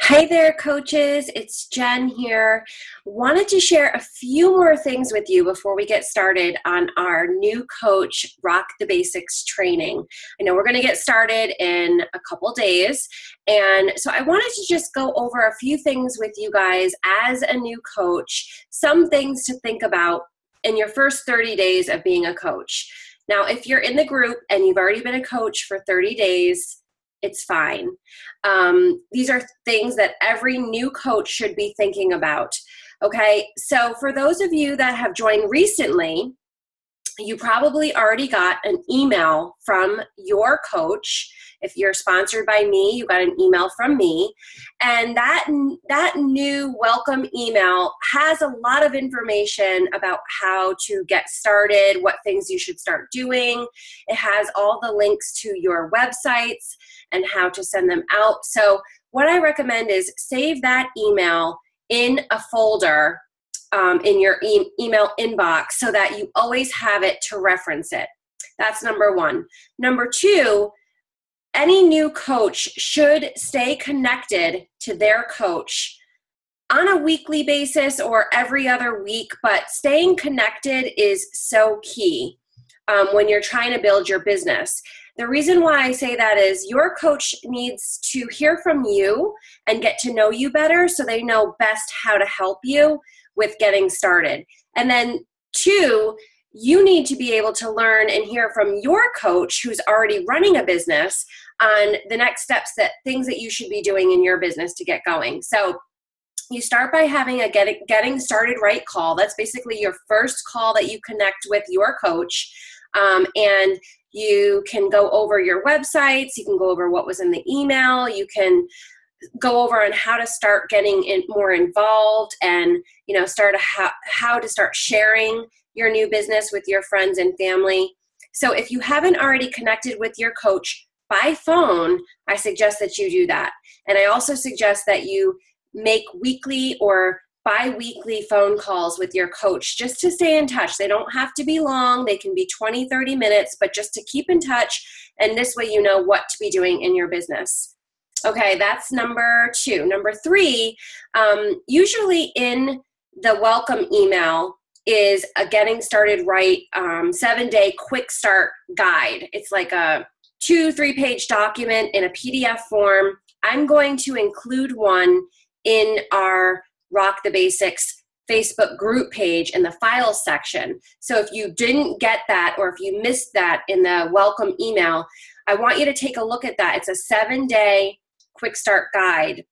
Hi there, coaches. It's Jen here. Wanted to share a few more things with you before we get started on our new coach Rock the Basics training. I know we're going to get started in a couple days, and so I wanted to just go over a few things with you guys as a new coach, some things to think about in your first 30 days of being a coach. Now, if you're in the group and you've already been a coach for 30 days, it's fine. These are things that every new coach should be thinking about. Okay, so for those of you that have joined recently, you probably already got an email from your coach. If you're sponsored by me, you got an email from me. And that new welcome email has a lot of information about how to get started, what things you should start doing. It has all the links to your websites and how to send them out. So what I recommend is save that email in a folder in your email inbox so that you always have it to reference it. That's number one. Number two, any new coach should stay connected to their coach on a weekly basis or every other week, but staying connected is so key when you're trying to build your business. The reason why I say that is your coach needs to hear from you and get to know you better so they know best how to help you with getting started. And then two, you need to be able to learn and hear from your coach who's already running a business on the next steps, that things that you should be doing in your business to get going. So you start by having a getting started right call. That's basically your first call that you connect with your coach. And you can go over your websites, you can go over what was in the email, you can go over on how to start getting more involved and start how to start sharing your new business with your friends and family. So if you haven't already connected with your coach by phone, I suggest that you do that. And I also suggest that you make weekly or bi-weekly phone calls with your coach just to stay in touch. They don't have to be long. They can be 20, 30 minutes, but just to keep in touch. And this way you know what to be doing in your business. Okay, that's number two. Number three, usually in the welcome email is a getting started right 7-day quick start guide. It's like a 2-3 page document in a PDF form. I'm going to include one in our Rock the Basics Facebook group page in the files section. So if you didn't get that or if you missed that in the welcome email, I want you to take a look at that. It's a 7-day quick start guide.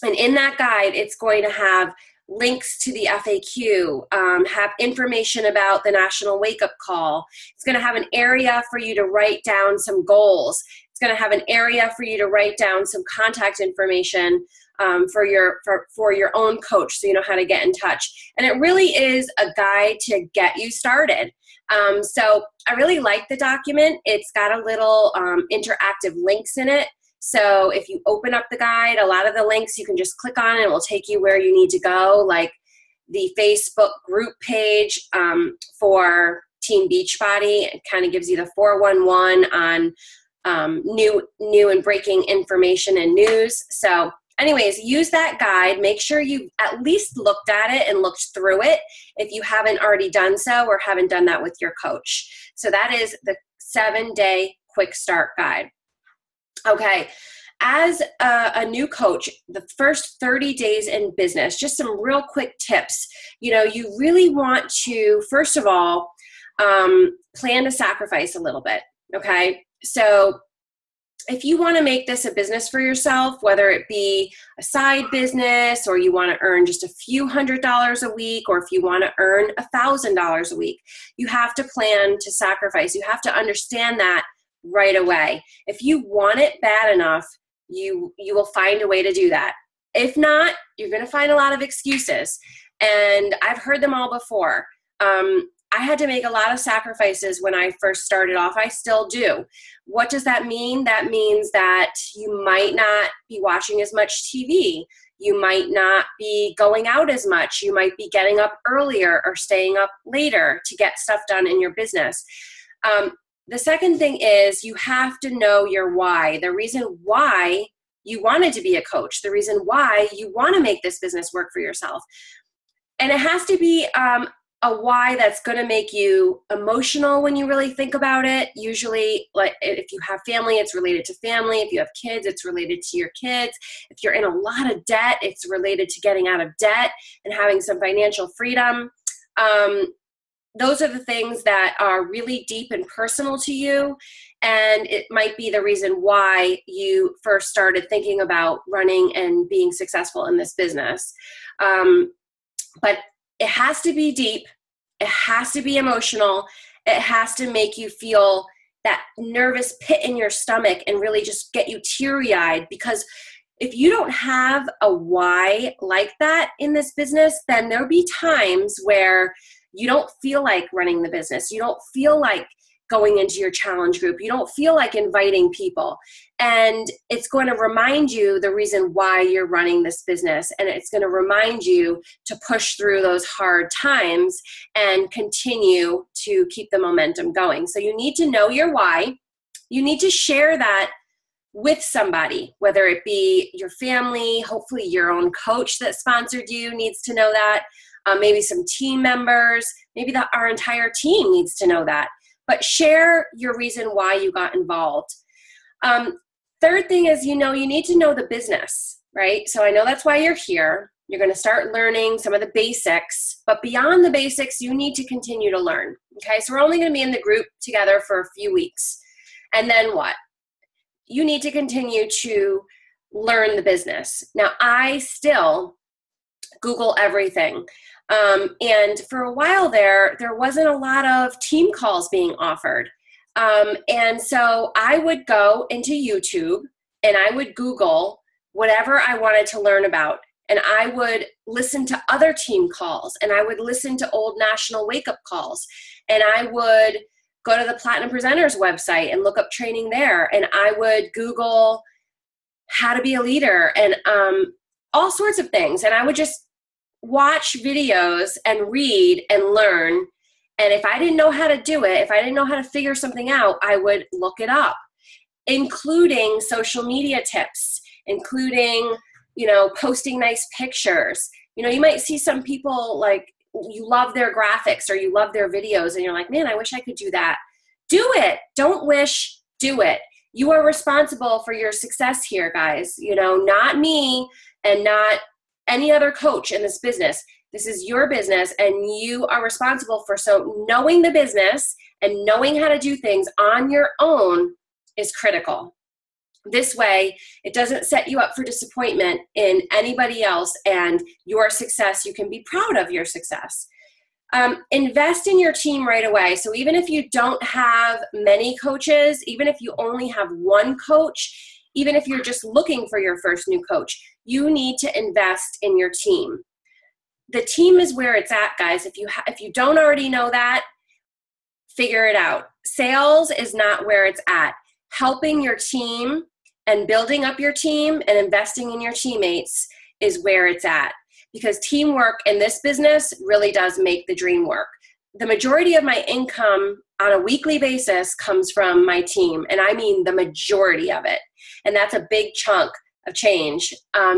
And in that guide, it's going to have links to the FAQ, have information about the National Wake Up Call. It's going to have an area for you to write down some goals. It's going to have an area for you to write down some contact information for your own coach, so you know how to get in touch. And it really is a guide to get you started. So I really like the document. It's got a little interactive links in it. So if you open up the guide, a lot of the links you can just click on and it will take you where you need to go, like the Facebook group page for Team Beachbody. It kind of gives you the 411 on new and breaking information and news. So anyways, use that guide. Make sure you at least looked at it and looked through it if you haven't already done so or haven't done that with your coach. So that is the 7-day quick start guide. Okay, as a new coach, the first 30 days in business, just some real quick tips. You really want to, first of all, plan to sacrifice a little bit, okay? So if you want to make this a business for yourself, whether it be a side business or you want to earn just a few $100s a week, or if you want to earn $1,000 a week, you have to plan to sacrifice. You have to understand that right away. If you want it bad enough, you will find a way to do that. If not, you're going to find a lot of excuses. And I've heard them all before. I had to make a lot of sacrifices when I first started off. I still do. What does that mean? That means that you might not be watching as much TV. You might not be going out as much. You might be getting up earlier or staying up later to get stuff done in your business. The second thing is you have to know your why. The reason why you wanted to be a coach, the reason why you want to make this business work for yourself. And it has to be a why that's going to make you emotional when you really think about it. Usually, like if you have family, it's related to family. If you have kids, it's related to your kids. If you're in a lot of debt, it's related to getting out of debt and having some financial freedom. Those are the things that are really deep and personal to you. And it might be the reason why you first started thinking about running and being successful in this business. But it has to be deep. It has to be emotional. It has to make you feel that nervous pit in your stomach and really just get you teary-eyed, because if you don't have a why like that in this business, then there'll be times where you don't feel like running the business. You don't feel like going into your challenge group. You don't feel like inviting people. And it's going to remind you the reason why you're running this business. And it's going to remind you to push through those hard times and continue to keep the momentum going. So you need to know your why. You need to share that with somebody, whether it be your family, hopefully your own coach that sponsored you needs to know that. Maybe some team members, maybe our entire team needs to know that. But share your reason why you got involved. Third thing is, you need to know the business, right? So I know that's why you're here. You're going to start learning some of the basics, but beyond the basics, you need to continue to learn. Okay, so we're only going to be in the group together for a few weeks. And then what? You need to continue to learn the business. Now, I still Google everything. And for a while there wasn't a lot of team calls being offered. And so I would go into YouTube and I would Google whatever I wanted to learn about. And I would listen to other team calls, and I would listen to Old National wake-up calls. And I would go to the Platinum Presenters website and look up training there. And I would Google how to be a leader and all sorts of things. And I would just watch videos and read and learn. And if I didn't know how to do it, if I didn't know how to figure something out, I would look it up, including social media tips, including, posting nice pictures. You might see some people like you love their graphics or you love their videos and you're like, man, I wish I could do that. Do it. Don't wish, do it. You are responsible for your success here, guys. Not me and not any other coach in this business. This is your business and you are responsible for, so knowing the business and knowing how to do things on your own is critical. This way, it doesn't set you up for disappointment in anybody else, and your success, you can be proud of your success. Invest in your team right away. So even if you don't have many coaches, even if you only have one coach, even if you're just looking for your first new coach, you need to invest in your team. The team is where it's at, guys. If you don't already know that, figure it out. Sales is not where it's at. Helping your team and building up your team and investing in your teammates is where it's at. Because teamwork in this business really does make the dream work. The majority of my income on a weekly basis comes from my team, and I mean the majority of it. And that's a big chunk of change.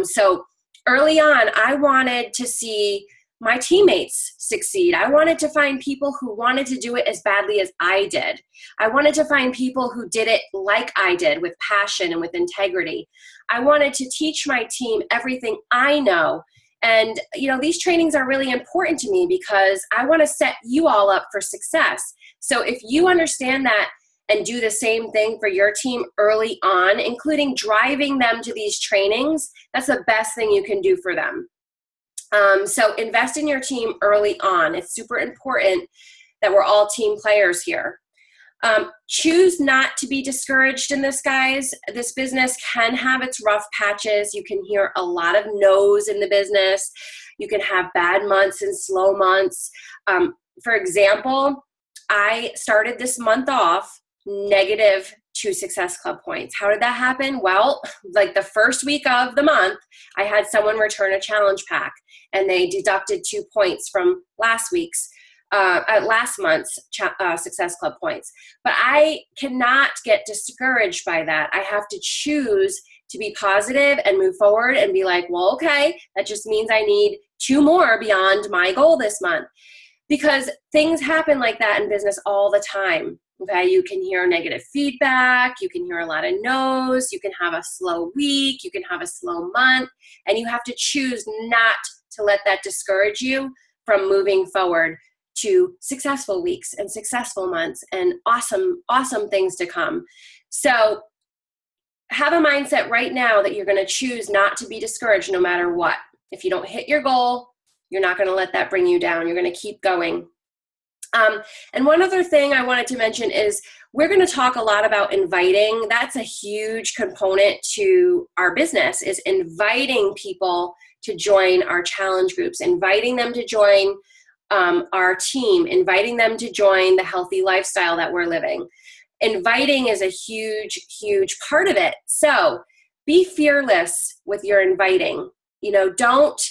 So early on, I wanted to see my teammates succeed. I wanted to find people who wanted to do it as badly as I did. I wanted to find people who did it like I did, with passion and with integrity. I wanted to teach my team everything I know. And, these trainings are really important to me because I want to set you all up for success. So if you understand that and do the same thing for your team early on, including driving them to these trainings, that's the best thing you can do for them. So invest in your team early on. It's super important that we're all team players here. Choose not to be discouraged in this, guys. This business can have its rough patches. You can hear a lot of no's in the business. You can have bad months and slow months. For example, I started this month off negative 2 Success Club points. How did that happen? Well, like the first week of the month, I had someone return a challenge pack and they deducted 2 points from last month's Success Club points. But I cannot get discouraged by that. I have to choose to be positive and move forward and be like, well, okay, that just means I need 2 more beyond my goal this month. Because things happen like that in business all the time. Okay, you can hear negative feedback, you can hear a lot of no's, you can have a slow week, you can have a slow month, and you have to choose not to let that discourage you from moving forward to successful weeks and successful months and awesome, awesome things to come. So have a mindset right now that you're going to choose not to be discouraged no matter what. If you don't hit your goal, you're not going to let that bring you down. You're going to keep going. And one other thing I wanted to mention is we're going to talk a lot about inviting. That's a huge component to our business, is inviting people to join our challenge groups, inviting them to join our team, inviting them to join the healthy lifestyle that we're living. Inviting is a huge, huge part of it. So be fearless with your inviting. Don't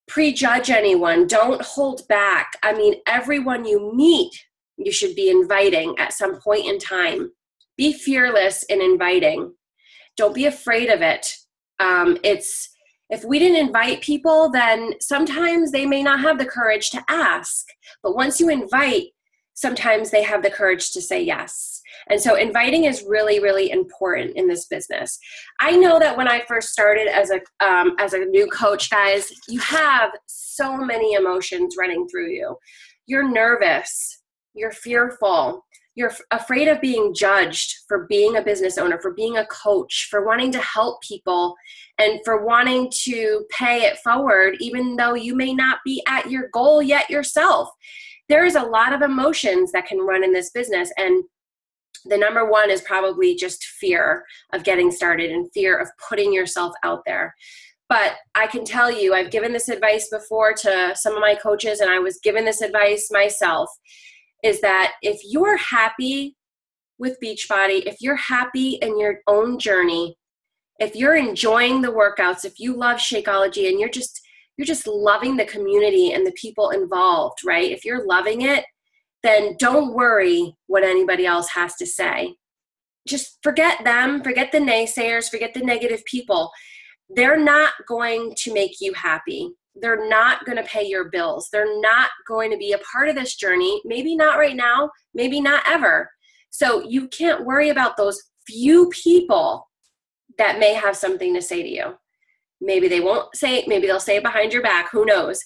prejudge anyone. Don't hold back. I mean, everyone you meet, you should be inviting at some point in time. Be fearless in inviting. Don't be afraid of it. If we didn't invite people, then sometimes they may not have the courage to ask. But once you invite, sometimes they have the courage to say yes. And so inviting is really, really important in this business. I know that when I first started as a new coach, guys, you have so many emotions running through you. You're nervous. You're fearful. You're afraid of being judged for being a business owner, for being a coach, for wanting to help people, and for wanting to pay it forward, even though you may not be at your goal yet yourself. There is a lot of emotions that can run in this business, and the number one is probably just fear of getting started and fear of putting yourself out there. But I can tell you, I've given this advice before to some of my coaches, and I was given this advice myself, is that if you're happy with Beachbody, if you're happy in your own journey, if you're enjoying the workouts, if you love Shakeology and you're just loving the community and the people involved, right? If you're loving it, then don't worry what anybody else has to say. Just forget them, forget the naysayers, forget the negative people. They're not going to make you happy. They're not going to pay your bills. They're not going to be a part of this journey. Maybe not right now, maybe not ever. So you can't worry about those few people that may have something to say to you. Maybe they won't say it, maybe they'll say it behind your back, who knows?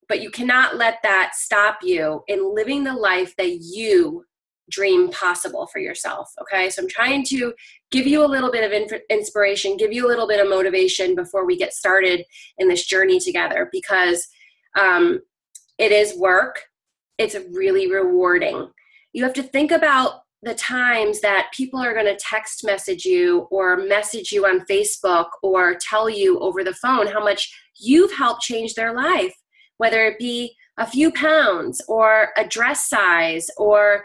But you cannot let that stop you in living the life that you dream possible for yourself, okay? So I'm trying to give you a little bit of inspiration, give you a little bit of motivation before we get started in this journey together, because it is work. It's really rewarding. You have to think about the times that people are going to text message you or message you on Facebook or tell you over the phone how much you've helped change their life, whether it be a few pounds or a dress size or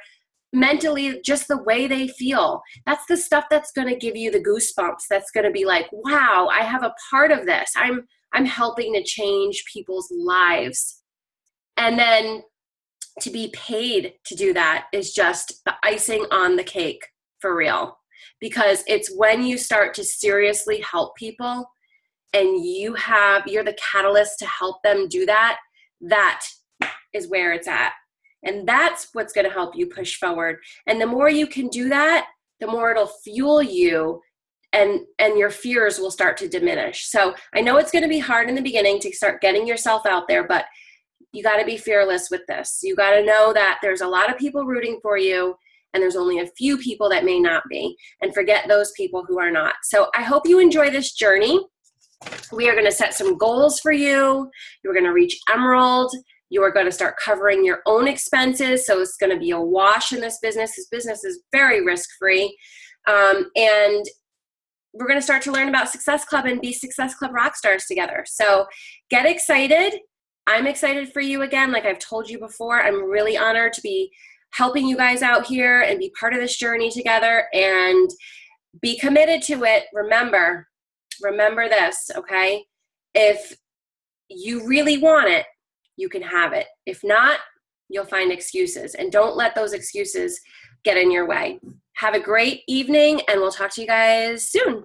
mentally just the way they feel. That's the stuff that's going to give you the goosebumps. That's going to be like, wow, I have a part of this. I'm helping to change people's lives. And then to be paid to do that is just the icing on the cake, for real. Because it's when you start to seriously help people and you're the catalyst to help them do that, that is where it's at. And that's what's going to help you push forward. And the more you can do that, the more it'll fuel you and your fears will start to diminish. So I know it's going to be hard in the beginning to start getting yourself out there, but you got to be fearless with this. You got to know that there's a lot of people rooting for you and there's only a few people that may not be, and forget those people who are not. So I hope you enjoy this journey. We are going to set some goals for you. You're going to reach Emerald. You are going to start covering your own expenses. So it's going to be a wash in this business. This business is very risk-free. And we're going to start to learn about Success Club and be Success Club rock stars together. So get excited. I'm excited for you again. Like I've told you before, I'm really honored to be helping you guys out here and be part of this journey together, and be committed to it. Remember this, okay? If you really want it, you can have it. If not, you'll find excuses, and don't let those excuses get in your way. Have a great evening, and we'll talk to you guys soon.